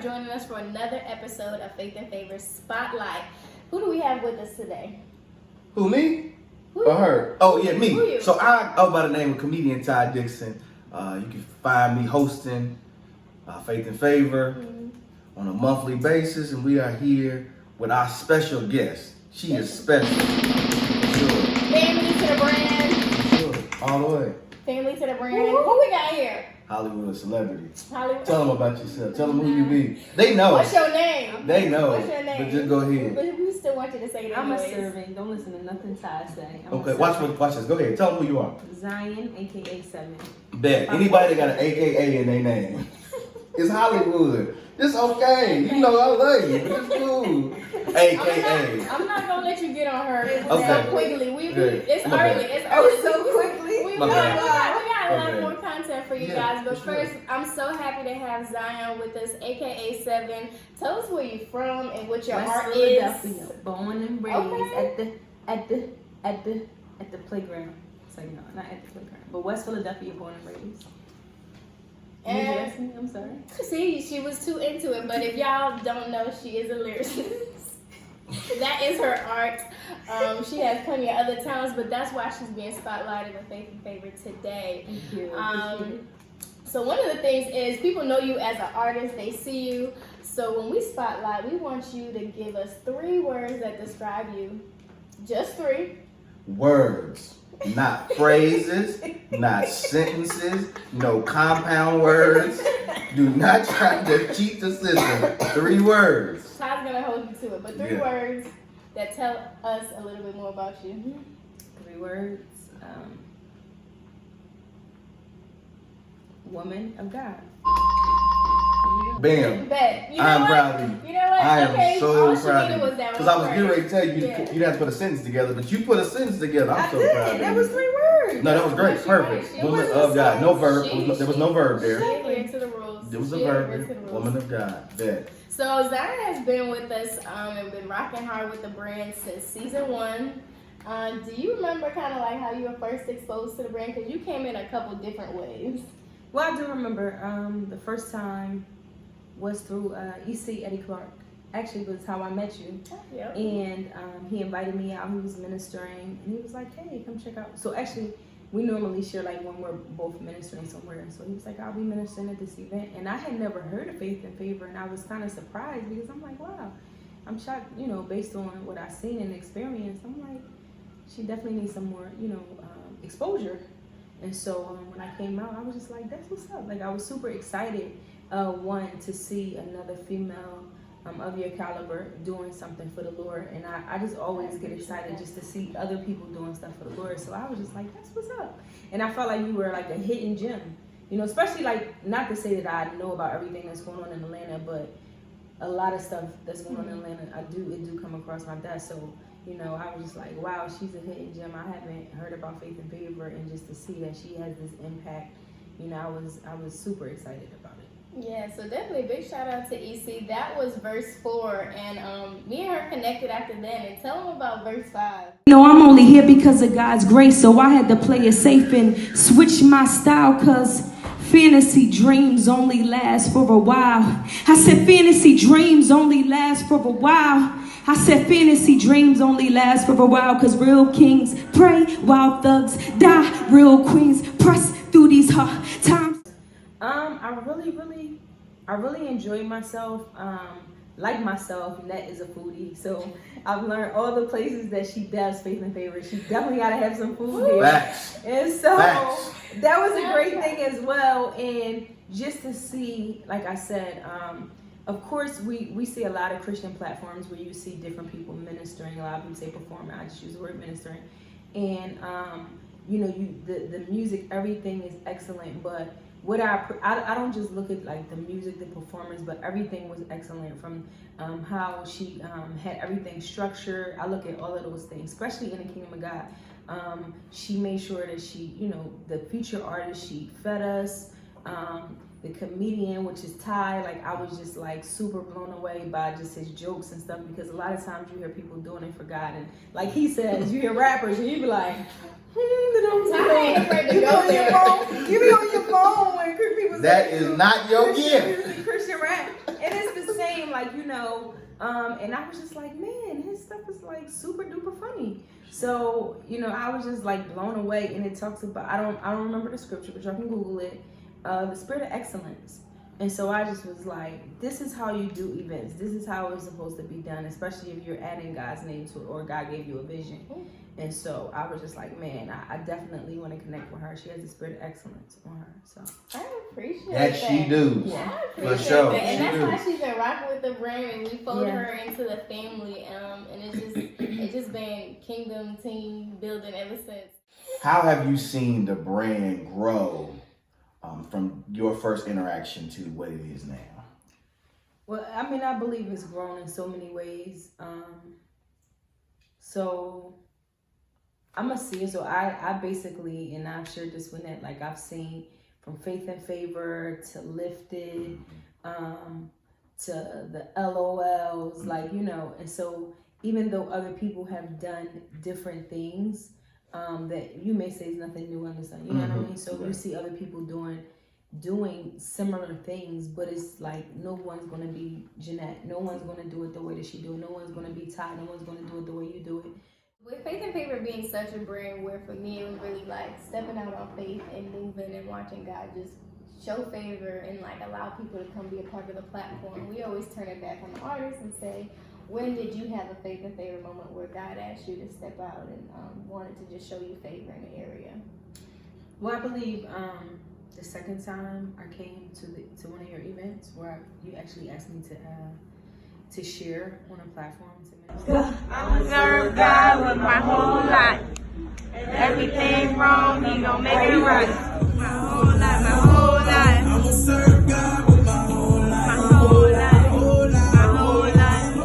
joining us for another episode of Faith and Favor Spotlight. Who do we have with us today? Who, me? Who Or her? Oh, yeah, me. Who you? So I go by the name of comedian Ty Dixon. You can find me hosting Faith and Favor on a monthly basis, and we are here with our special guest. She is special. Sure. Family to the brand. Sure. All the way. Family to the brand. Who we got here? Hollywood celebrity. Hollywood. Tell them about yourself. Tell them who you be. They know. What's your name? They know. What's your name? But just go ahead. But we still want you to say it I'm a anyways. servant. Don't listen to nothing Ty say. Okay, watch this. Go ahead. Tell them who you are. Zion, aka 7. Bet. Anybody that got an AKA in their name. It's Hollywood. It's okay. You know I love you, but it's cool. AKA. I'm not gonna let you get on her so Okay. quickly. It's My early. bad. It's Oh, early. so quickly? We My got bad. a lot Okay. more content for you Yeah, guys. But for sure. first, I'm so happy to have Zion with us, aka 7. Tell us where you're from and what your West art Philadelphia, is. born and raised Okay. at the playground. It's like no, not at the playground, but West Philadelphia, born and raised. Did you And ask me? I'm sorry. see, she was too into it. But if y'all don't know, she is a lyricist. That is her art. She has plenty of other talents, but that's why she's being spotlighted in Faith and Favor today. Thank you. So one of the things is people know you as an artist, they see you. So when we spotlight, we want you to give us 3 words that describe you. Just 3. Words, not phrases, not sentences, no compound words. Do not try to cheat the system. 3 words. Ty's gonna hold you to it, but 3 Yeah. words that tell us a little bit more about you. 3 words. Woman of God. Bam. Bet. You know I'm what? proud of you. You know what? I am okay. so all she proud needed of you. was that Because I was one getting ready word. to tell you, Yeah. you'd have to put a sentence together, but you put a sentence together. I'm I so did. proud of you. That was 3 words. No, that was great. She Perfect. right. She Woman wasn't of God. No so- verb. There was no verb there. She adhered to the rules. There was a She verb adhered there. to the rules. Woman of God. Bet. So Zion has been with us and been rocking hard with the brand since season 1. Do you remember kind of like how you were first exposed to the brand? Because you came in a couple different ways. Well, I do remember the first time was through EC Eddie Clark. Actually, was how I met you. Yep. And he invited me out. He was ministering, and he was like, "Hey, come check out." So actually, we normally share like when we're both ministering somewhere. So he was like, "I'll be ministering at this event," and I had never heard of Faith and Favor, and I was kind of surprised because I'm like, "Wow, I'm shocked." You know, based on what I've seen and experienced, I'm like, she definitely needs some more, exposure. And so when I came out, I was just like, "That's what's up!" Like I was super excited. One, to see another female of your caliber doing something for the Lord, and I just always get excited just to see other people doing stuff for the Lord. So I was just like, that's what's up. And I felt like you were like a hidden gem, especially like, not to say that I know about everything that's going on in Atlanta, but a lot of stuff that's going on in Atlanta, it do come across my desk. So I was just like, wow, she's a hidden gem. I haven't heard about Faith and Favor, and just to see that she has this impact, I was super excited about it. Yeah, so definitely big shout out to EC. That was verse 4, and me and her connected after that. And tell them about verse 5. I'm only here because of God's grace, so I had to play it safe and switch my style, cause fantasy dreams only last for a while. I said fantasy dreams only last for a while. I said fantasy dreams only last for a while, cause real kings pray while thugs die. Real queens press through these hard times. I really enjoy myself. Like myself, Net is a foodie, so I've learned all the places that she does Faith and Favor. She definitely gotta have some food there. Facts. And so Facts. that was a great thing as well. And just to see, like I said, of course we see a lot of Christian platforms where you see different people ministering. A lot of people say performing. I just use the word ministering. And the music, everything is excellent, but what I don't just look at like the music, the performance, but everything was excellent from how she had everything structured. I look at all of those things, especially in the Kingdom of God. She made sure that she, the feature artist, she fed us. The comedian, which is Ty, like I was just like super blown away by just his jokes and stuff, because a lot of times you hear people doing it for God, and like he says, you hear rappers and you be like, I ain't afraid to go there. You be on your phone when people say That is not your gift. Christian rap, and it's the Like, you know, and I was just like, man, his stuff is like super duper funny. So, you know, I was just like blown away. And it talks about, I don't remember the scripture, but y'all can Google it. The spirit of excellence. And so I just was like, this is how you do events. This is how it's supposed to be done, especially if you're adding God's name to it or God gave you a vision. And so I was just like, man, I definitely want to connect with her. She has the spirit of excellence on her. So I appreciate That that. she do. Yeah, I For appreciate sure. that. And She that's do. why she's been rocking with the brand, and we folded Yeah. her into the family. And it's just been kingdom team building ever since. How have you seen the brand grow from your first interaction to what it is now? Well, I mean, I believe it's grown in so many ways. So I'm a seer. So I basically, and I've shared this with Net, like I've seen from Faith and Favor to Lifted, to the LOLs, like, you know. And so even though other people have done different things, that you may say is nothing new under the sun, you know what I mean? So you see other people doing similar things, but it's like no one's gonna be Jeanette. No one's gonna do it the way that she do it. No one's gonna be Ty. No one's gonna do it the way you do it. With Faith and Favor being such a brand where for me it was really like stepping out on faith and moving and watching God just show favor and like allow people to come be a part of the platform. We always turn it back on the artist and say, when did you have a Faith and Favor moment where God asked you to step out and wanted to just show you favor in the area? Well, I believe the second time I came to one of your events where you actually asked me to share on a platform to minister. I serve God with my whole life. Everything wrong, He gon' make it right. My whole life, my whole life. I'ma serve God with my whole life. My whole life, my whole life.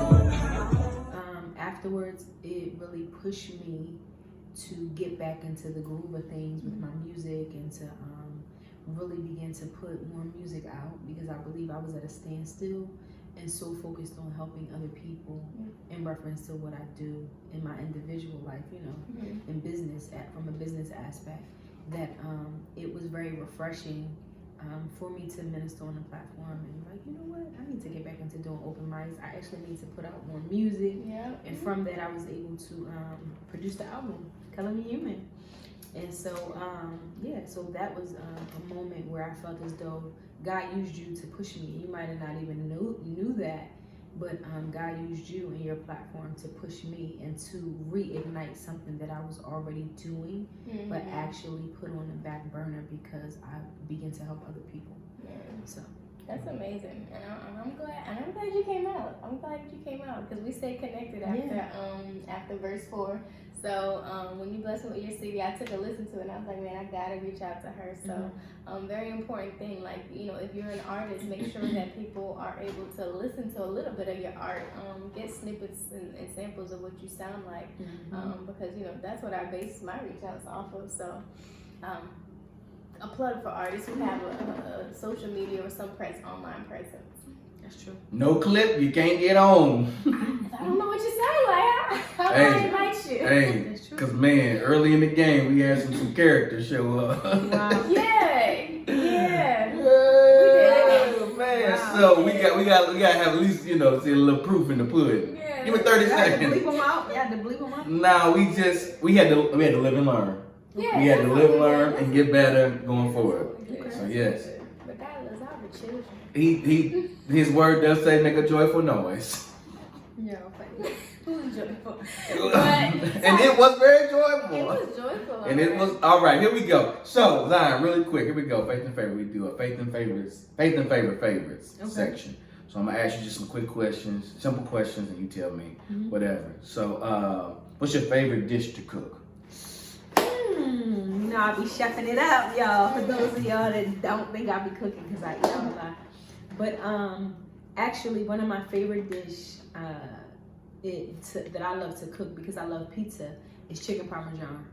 Afterwards, it really pushed me to get back into the groove of things with my music and to really begin to put more music out, because I believe I was at a standstill and so focused on helping other people in reference to what I do in my individual life, you know, in business, from a business aspect, that it was very refreshing for me to minister on the platform and like, you know what, I need to get back into doing open mics. I actually need to put out more music. And from that, I was able to produce the album, Color Me Human. And so, so that was a moment where I felt as though God used you to push me. You might have not even knew that, but God used you and your platform to push me and to reignite something that I was already doing, but actually put on the back burner because I began to help other people. So that's amazing, and I'm glad you came out. I'm glad you came out because we stayed connected after verse 4. So when you blessed me with your CD, I took a listen to it and I was like, man, I gotta reach out to her. So very important thing, like, you know, if you're an artist, make sure that people are able to listen to a little bit of your art, get snippets and samples of what you sound like, because, you know, that's what I base my reach outs off of. So a plug for artists who have a social media or some online presence. that's true. No clip, you can't get on. I don't know what you sound like. How do I invite you? Hey, cause man, early in the game we had some characters show up. Wow. Yeah. Man, Wow. so we gotta have at least, you know, see a little proof in the pudding. Yeah. Give me 30 You had to seconds. bleep them out. You had to bleep them out. Nah, we had to live and learn. Yeah, We had to that's live, what learn, we and did. get better going forward. Okay. So yes, Regardless, I'm the children. his word does say make a joyful noise. No, funny. Who's joyful? And it was very joyful. It was joyful. And it was all right. Here we go. So Zion, really quick. Here we go. Faith and favor. We do a faith and favor favorites section. So I'm gonna ask you just some quick questions, simple questions, and you tell me whatever. So, what's your favorite dish to cook? You know, I be chefing it up, y'all. For those of y'all that don't think I be cooking, because I eat a lot. But actually, one of my favorite dish that I love to cook because I love pizza is chicken parmesan.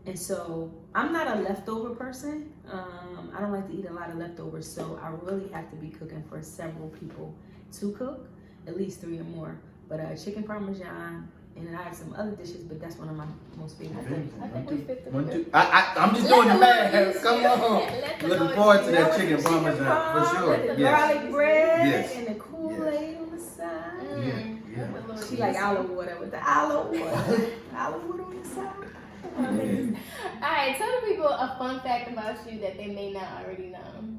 And so I'm not a leftover person. I don't like to eat a lot of leftovers, so I really have to be cooking for several people to cook, at least 3 or more. But chicken parmesan, and then I have some other dishes, but that's one of my most favorite things. I think we fit the One, bill. two. I'm just doing the math. Come on. Looking forward to that chicken parmesan for sure. With the Yes. garlic bread Yes. and the Kool-Aid on the side. She like olive water with the olive water. Olive water on the side. Alright, tell the people a fun fact about you that they may not already know.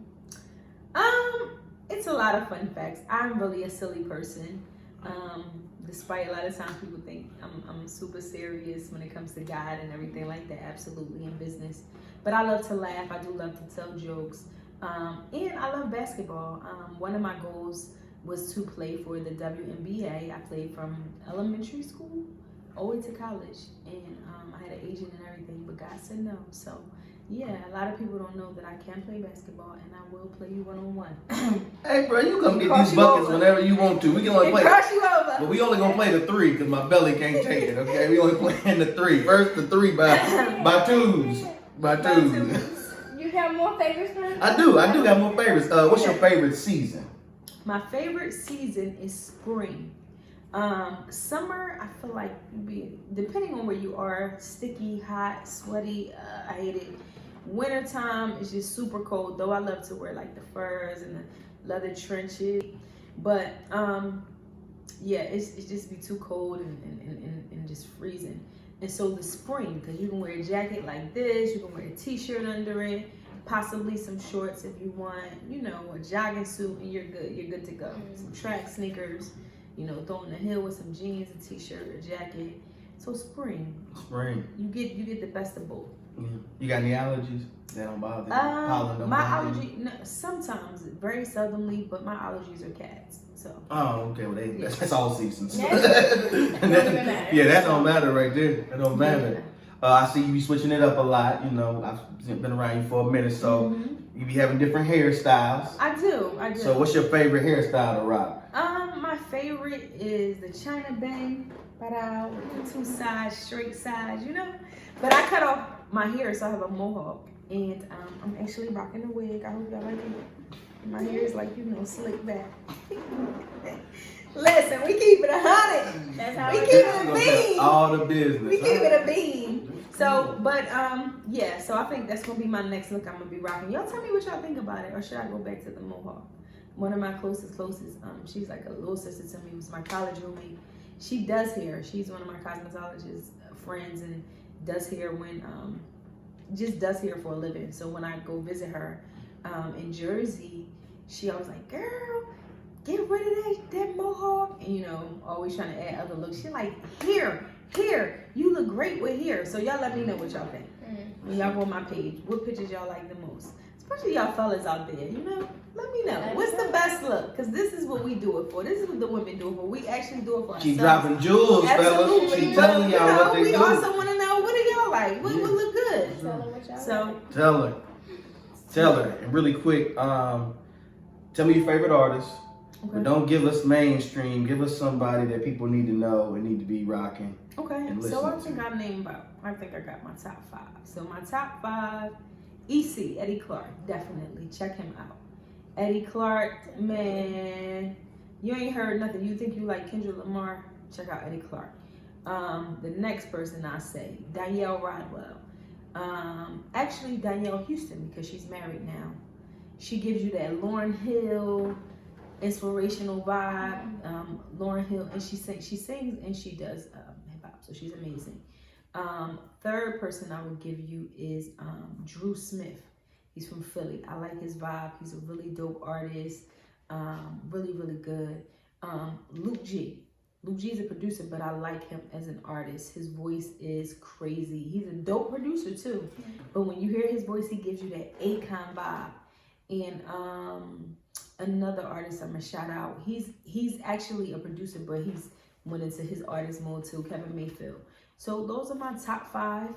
It's a lot of fun facts. I'm really a silly person. Despite a lot of times people think I'm super serious when it comes to God and everything like that, absolutely, in business. But I love to laugh. I do love to tell jokes. And I love basketball. One of my goals was to play for the WNBA. I played from elementary school all the way to college. And I had an agent and everything, but God said no. So yeah, a lot of people don't know that I can play basketball, and I will play you one-on-one. Hey, bro, you come get these buckets whenever you want to. We can only play. Cross you over. But we only gonna play the 3 because my belly can't take it. Okay, we only playing the 3. First the 3 by twos. You have more favorites, friends? I do got more favorites. What's your favorite season? My favorite season is spring. Summer, I feel like, depending on where you are, sticky, hot, sweaty, I hate it. Wintertime is just super cold, though I love to wear like the furs and the leather trenches. But yeah, it's just be too cold and just freezing. And so the spring, because you can wear a jacket like this, you can wear a t-shirt under it, possibly some shorts if you want, a jogging suit, and you're good to go. Some track sneakers, throw in the hill with some jeans, a t-shirt, a jacket. So spring, you get the best of both. You got any allergies? That don't bother you? Pollen don't My bother you? allergy, no, sometimes, very seldomly, but my allergies are cats. So. Oh, okay. Well, that's all seasons. Yeah, that don't matter right there. That don't matter. I see you be switching it up a lot. I've been around you for a minute, so you be having different hairstyles. I do. So, what's your favorite hairstyle to rock? My favorite is the China bang, with the 2 sides, straight sides, But I cut off my hair, so I have a mohawk, and I'm actually rocking a wig. I hope y'all like it. My hair is like, slick back. Listen, we keep it 100. That's how we it keep goes. it a beam. All the business. We keep it a beam. So, but yeah. So I think that's gonna be my next look. I'm gonna be rocking. Y'all tell me what y'all think about it, or should I go back to the mohawk? One of my closest. She's like a little sister to me. Was my college roommate. She does hair. She's one of my cosmetologist friends and does hair just does hair for a living. So when I go visit her in Jersey, she always like, girl, get rid of that mohawk, and always trying to add other looks. She like, here, you look great with hair. So y'all let me know what y'all think. When y'all go on my page, what pictures y'all like the most? Especially y'all fellas out there, let me know. What's the best look? Because this is what we do it for. This is what the women do it for. We actually do it for ourselves. She dropping jewels, fellas. She telling y'all what they do. We also want to know, what do y'all like? What look good? Tell her what y'all So like. Tell her. And really quick, tell me your favorite artist. Okay. But don't give us mainstream. Give us somebody that people need to know and need to be rocking. Okay, so I think I got my top 5. So my top 5, EC, Eddie Clark, definitely. Check him out. Eddie Clark, man, you ain't heard nothing. You think you like Kendrick Lamar? Check out Eddie Clark. The next person I say, Danielle Rodwell. Actually, Danielle Houston, because she's married now. She gives you that Lauryn Hill inspirational vibe. Lauryn Hill, and she sings and she does hip hop, so she's amazing. Third person I would give you is Drew Smith. He's from Philly. I like his vibe. He's a really dope artist. Really, really good. Luke G. Luke G is a producer, but I like him as an artist. His voice is crazy. He's a dope producer too. But when you hear his voice, he gives you that Akon vibe. And another artist I'm gonna shout out. He's actually a producer, but he's went into his artist mode too, Kevin Mayfield. So those are my top 5.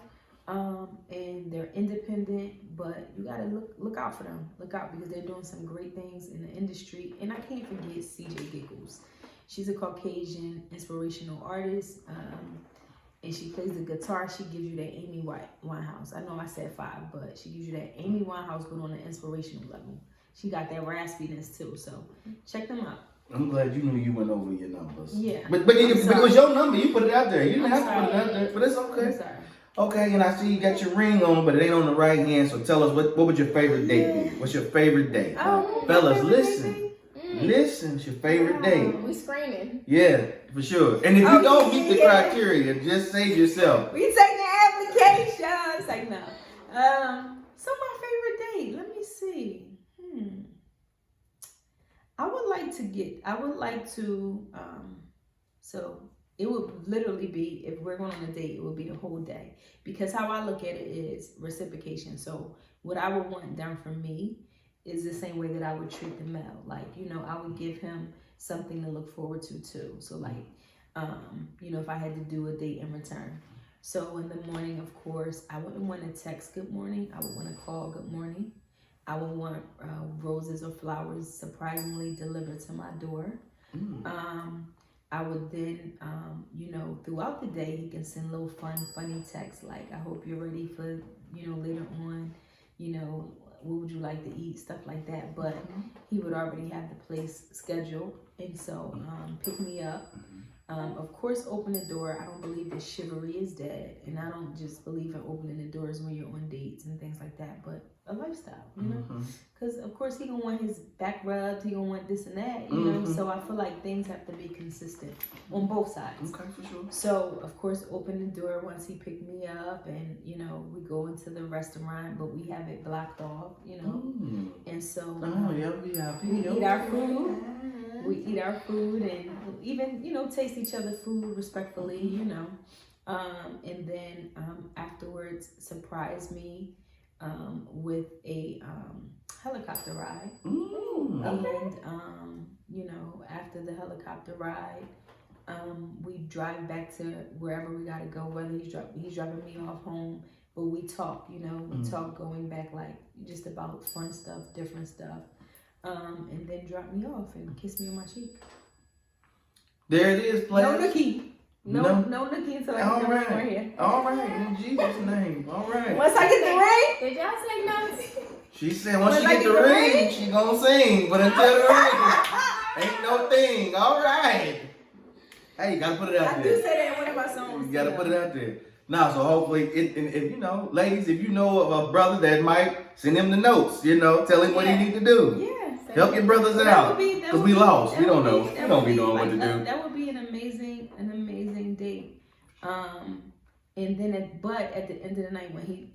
And they're independent, but you gotta look out for them. Look out, because they're doing some great things in the industry. And I can't forget CJ Giggles. She's a Caucasian inspirational artist, and she plays the guitar. She gives you that Amy Winehouse. I know I said 5, but she gives you that Amy Winehouse, but on an inspirational level. She got that raspiness too, so check them out. I'm glad you knew you went over your numbers. Yeah. But it was your number. You put it out there. You didn't have to put it out there, but it's okay. I'm sorry. Okay, and I see you got your ring on, but it ain't on the right hand. So tell us, what would your favorite date be? What's your favorite date? Oh, Fellas, my favorite listen. date? Listen, it's your favorite date. We screaming. Yeah, for sure. And if you don't meet the criteria, just save yourself. We taking applications. Like no. So my favorite date. Let me see. I would like to. So it would literally be, if we're going on a date, it would be the whole day. Because how I look at it is reciprocation. So what I would want done for me is the same way that I would treat the male. Like, I would give him something to look forward to too. So like, if I had to do a date in return. So in the morning, of course, I wouldn't want to text good morning. I would want to call good morning. I would want roses or flowers surprisingly delivered to my door. I would then, throughout the day, he can send little funny texts like, I hope you're ready for, later on, what would you like to eat, stuff like that. But he would already have the place scheduled. And so pick me up. Of course, open the door. I don't believe that chivalry is dead. And I don't just believe in opening the doors when you're on dates and things like that. But a lifestyle, because of course he gonna want his back rubbed, he gonna want this and that, so I feel like things have to be consistent on both sides. Okay, for sure. So of course open the door once he picked me up, and we go into the restaurant, but we have it blocked off, and so we eat our food. We eat our food and even taste each other's food respectfully, and then afterwards surprise me with a helicopter ride. And after the helicopter ride, we drive back to wherever we gotta go, whether he's dropping me off home, but we talk, we talk going back, like just about fun stuff, different stuff, and then drop me off and kiss me on my cheek. There it is, players. No nookie. No nookie until I get the ring right here. All right, in Jesus' name. All right. Once I get the ring. Did y'all say no? She said once she get the ring, she gonna sing. But until the ring, ain't no thing. All right. Hey, you gotta put it out there. I do say that in one of my songs. You gotta put it out there. Now, so hopefully, if ladies, if you know of a brother that might, send him the notes. Tell him what he need to do. Yeah. Help your brothers out. Because we lost. We don't know. We don't be knowing what to do. That would be an amazing date. And then at the end of the night, when he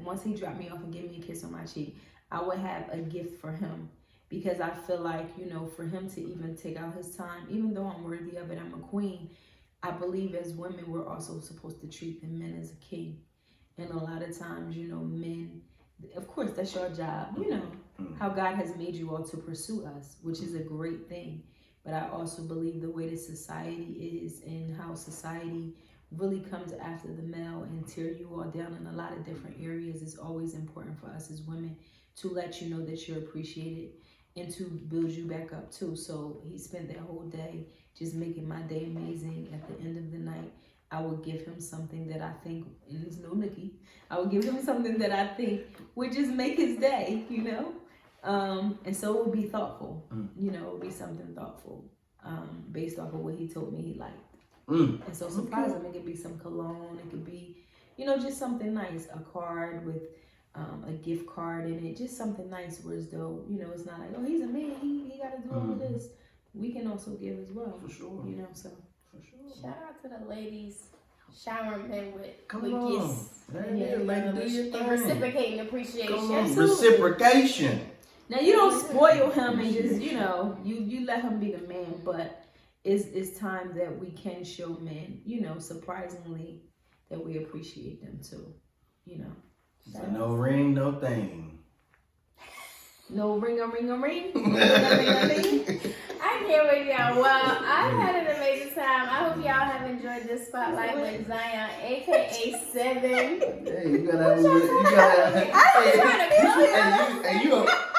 once he dropped me off and gave me a kiss on my cheek, I would have a gift for him, because I feel like for him to even take out his time, even though I'm worthy of it, I'm a queen. I believe as women we're also supposed to treat the men as a king, and a lot of times men, of course that's your job. How God has made you all to pursue us, which is a great thing. But I also believe the way that society is and how society really comes after the male and tear you all down in a lot of different areas, is always important for us as women to let you know that you're appreciated and to build you back up too. So he spent that whole day just making my day amazing. At the end of the night, I would give him something that I think, and there's no nookie, I would give him something that I think would just make his day, and so it would be thoughtful, it would be something thoughtful, based off of what he told me he liked. And so surprise him. It could be some cologne, it could be, just something nice, a card with a gift card in it, just something nice, whereas though, it's not like, oh, he's a man, he got to do all of this. We can also give as well. For sure. So. For sure. Shout out to the ladies showering men with gifts. And reciprocating appreciation. Reciprocation. Now you don't spoil him and just, you let him be the man, but it's time that we can show men, surprisingly, that we appreciate them too, So no ring, no thing. No ring. I can't wait, y'all. Well, I've had an amazing time. I hope y'all have enjoyed this spotlight with Zion, aka 7. Hey, you gotta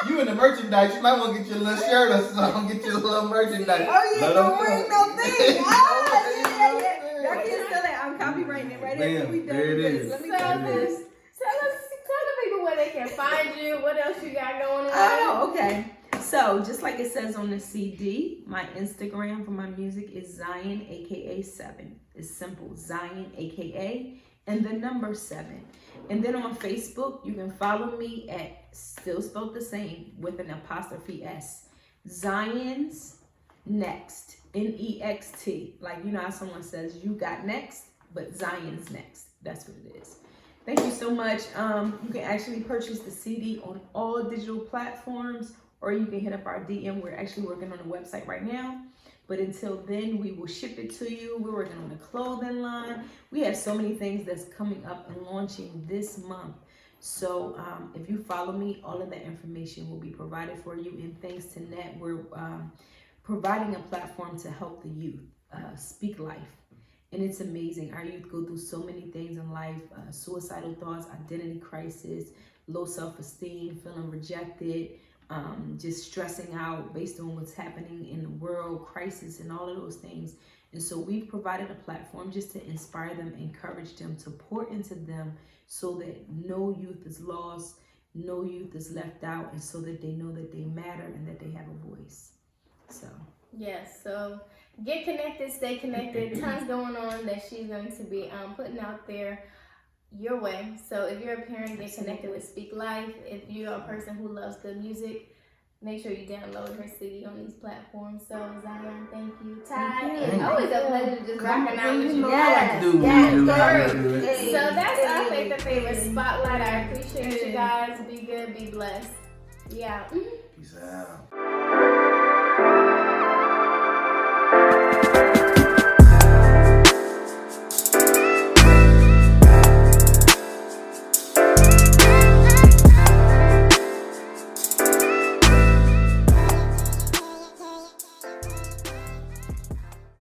you in the merchandise. You might want to get your little shirt or something. Get your little merchandise. Oh yeah, no ring, no thing. Y'all can still that. I'm copywriting it right after we done with this. Let me do this. Tell the people where they can find you. What else you got going on? Oh, okay. So, just like it says on the CD, my Instagram for my music is Zion, aka 7. It's simple, Zion, aka, and the number 7. And then on Facebook, you can follow me at, still spelled the same, with an apostrophe S, Zion's Next. Next. Like, you know how someone says you got next, but Zion's Next. That's what it is. Thank you so much. You can actually purchase the CD on all digital platforms, or you can hit up our DM. We're actually working on a website right now. But until then, we will ship it to you. We're working on a clothing line. We have so many things that's coming up and launching this month. So if you follow me, all of that information will be provided for you. And thanks to Net, we're providing a platform to help the youth speak life. And it's amazing. Our youth go through so many things in life, suicidal thoughts, identity crisis, low self-esteem, feeling rejected, just stressing out based on what's happening in the world, crisis, and all of those things. And so we've provided a platform just to inspire them, encourage them, to pour into them so that no youth is lost, no youth is left out, and so that they know that they matter and that they have a voice. So yes, so get connected, stay connected. Tons going on that she's going to be putting out there your way. So if you're a parent, get connected with Speak Life. If you're a person who loves good music, make sure you download her CD on these platforms. So Zion, thank you. Ty, it's always a pleasure just rocking out with you. I like to do what we do. I do it. So that's our Faith and Favor Spotlight. I appreciate you guys. Be good, be blessed. We out. Peace out.